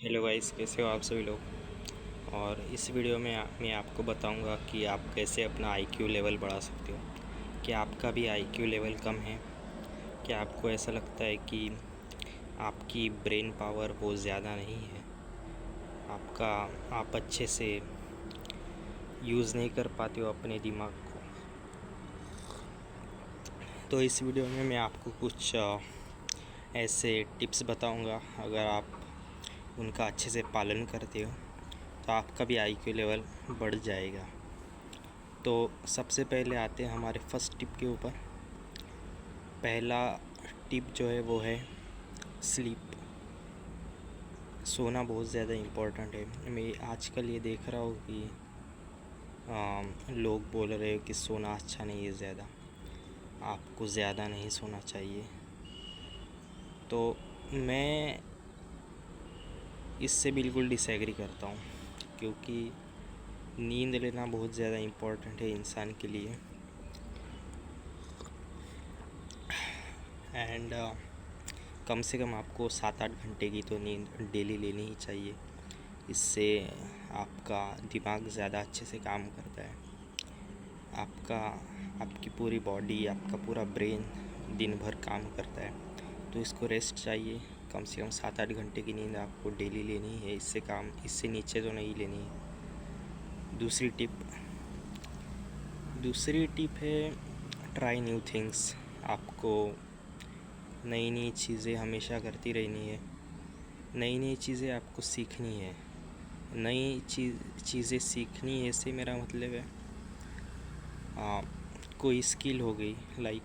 Hello guys, कैसे हो आप सभी लोग। और इस वीडियो में मैं आपको बताऊंगा कि आप कैसे अपना आईक्यू लेवल बढ़ा सकते हो। क्या आपका भी आईक्यू लेवल कम है? क्या आपको ऐसा लगता है कि आपकी ब्रेन पावर वो ज़्यादा नहीं है, आप अच्छे से यूज़ नहीं कर पाते हो अपने दिमाग को? तो इस वीडियो में मैं आपको कुछ ऐसे टिप्स बताऊंगा। अगर आप उनका अच्छे से पालन करते हो तो आपका भी आईक्यू लेवल बढ़ जाएगा। तो सबसे पहले आते हैं हमारे फर्स्ट टिप के ऊपर। पहला टिप जो है वो है स्लीप। सोना बहुत ज़्यादा इम्पोर्टेंट है। मैं आजकल ये देख रहा हूँ कि लोग बोल रहे हैं कि सोना अच्छा नहीं है, ज़्यादा आपको ज़्यादा नहीं सोना चाहिए। तो मैं इससे बिल्कुल डिसएग्री करता हूँ, क्योंकि नींद लेना बहुत ज़्यादा इम्पोर्टेंट है इंसान के लिए। एंड कम से कम आपको 7-8 घंटे की तो नींद डेली लेनी ही चाहिए। इससे आपका दिमाग ज़्यादा अच्छे से काम करता है। आपकी पूरी बॉडी, आपका पूरा ब्रेन दिन भर काम करता है, तो इसको रेस्ट चाहिए। कम से कम 7-8 घंटे की नींद आपको डेली लेनी है। इससे नीचे तो नहीं लेनी है। दूसरी टिप है ट्राई न्यू थिंग्स। आपको नई नई चीज़ें हमेशा करती रहनी है। नई नई चीज़ें आपको सीखनी है। नई चीज़ें सीखनी है से मेरा मतलब है कोई स्किल हो गई, लाइक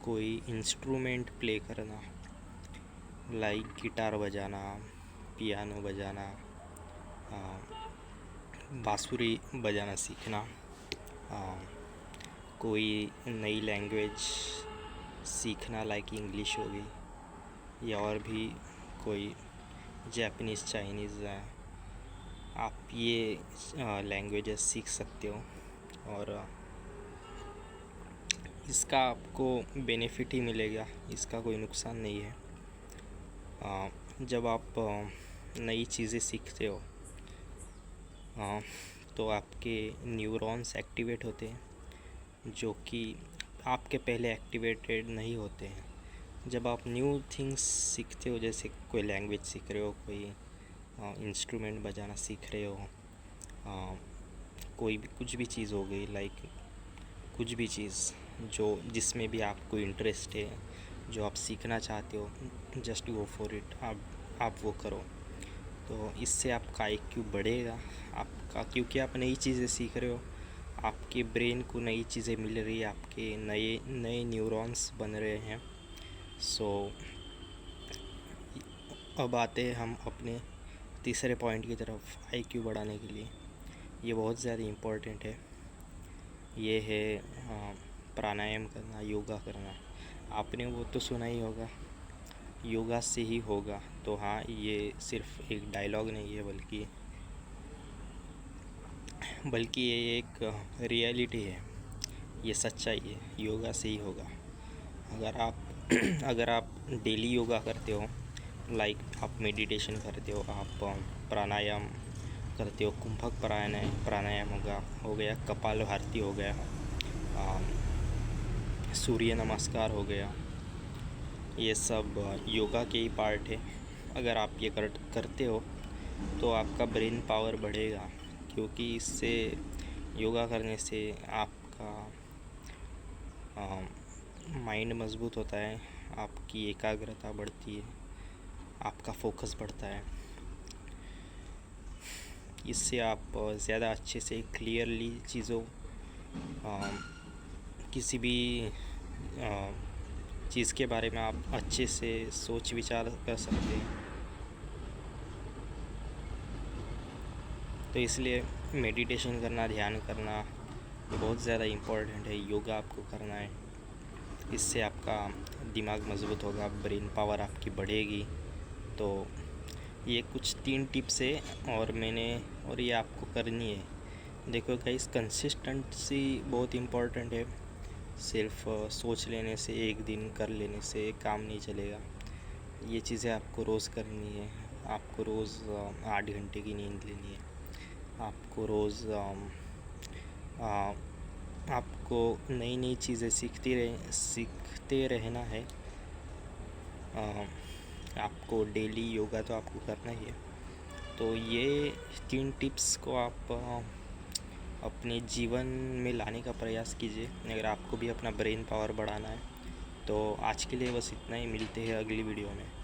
कोई इंस्ट्रूमेंट प्ले करना, लाइक गिटार बजाना, पियानो बजाना, बांसुरी बजाना सीखना, कोई नई लैंग्वेज सीखना, लाइक इंग्लिश हो गई, या और भी कोई जापानीज़, चाइनीज़, आप ये लैंग्वेजेस सीख सकते हो। और इसका आपको बेनिफिट ही मिलेगा, इसका कोई नुकसान नहीं है। जब आप नई चीज़ें सीखते हो तो आपके न्यूरॉन्स एक्टिवेट होते हैं, जो कि आपके पहले एक्टिवेटेड नहीं होते हैं। जब आप न्यू थिंग्स सीखते हो, जैसे कोई लैंग्वेज सीख रहे हो, कोई इंस्ट्रूमेंट बजाना सीख रहे हो, कोई भी कुछ भी चीज़ हो गई, लाइक कुछ भी चीज़ जिसमें भी आपको इंटरेस्ट है, जो आप सीखना चाहते हो, जस्ट गो फॉर इट। आप वो करो, तो इससे आपका आईक्यू बढ़ेगा आपका, क्योंकि आप नई चीज़ें सीख रहे हो, आपके ब्रेन को नई चीज़ें मिल रही है, आपके नए नए न्यूरॉन्स बन रहे हैं। सो अब आते हैं हम अपने तीसरे पॉइंट की तरफ, आईक्यू बढ़ाने के लिए। ये बहुत ज़्यादा इम्पोर्टेंट है। ये है प्राणायाम करना, योगा करना। आपने वो तो सुना ही होगा, योगा से ही होगा। तो हाँ, ये सिर्फ एक डायलॉग नहीं है, बल्कि ये एक रियलिटी है, ये सच्चाई है। योगा से ही होगा। अगर आप डेली योगा करते हो, लाइक आप मेडिटेशन करते हो, आप प्राणायाम करते हो, कुंभक प्राणायाम हो गया, कपालभाति हो गया, सूर्य नमस्कार हो गया, ये सब योगा के ही पार्ट है। अगर आप ये करते हो तो आपका ब्रेन पावर बढ़ेगा, क्योंकि इससे योगा करने से आपका माइंड मजबूत होता है, आपकी एकाग्रता बढ़ती है, आपका फोकस बढ़ता है। इससे आप ज़्यादा अच्छे से क्लियरली चीज़ों किसी भी चीज़ के बारे में आप अच्छे से सोच विचार कर सकते हैं। तो इसलिए मेडिटेशन करना, ध्यान करना बहुत ज़्यादा इम्पोर्टेंट है। योगा आपको करना है, इससे आपका दिमाग मजबूत होगा, ब्रेन पावर आपकी बढ़ेगी। तो ये कुछ 3 टिप्स है और ये आपको करनी है। देखो गाइस, कंसिस्टेंसी बहुत इम्पोर्टेंट है। सिर्फ सोच लेने से, एक दिन कर लेने से काम नहीं चलेगा। ये चीज़ें आपको रोज़ करनी है। आपको रोज़ 8 घंटे की नींद लेनी है। आपको रोज़ आपको नई नई चीज़ें सीखते रहना है। आपको डेली योगा तो आपको करना ही है। तो ये 3 टिप्स को आप अपने जीवन में लाने का प्रयास कीजिए अगर आपको भी अपना ब्रेन पावर बढ़ाना है। तो आज के लिए बस इतना ही, मिलते हैं अगली वीडियो में।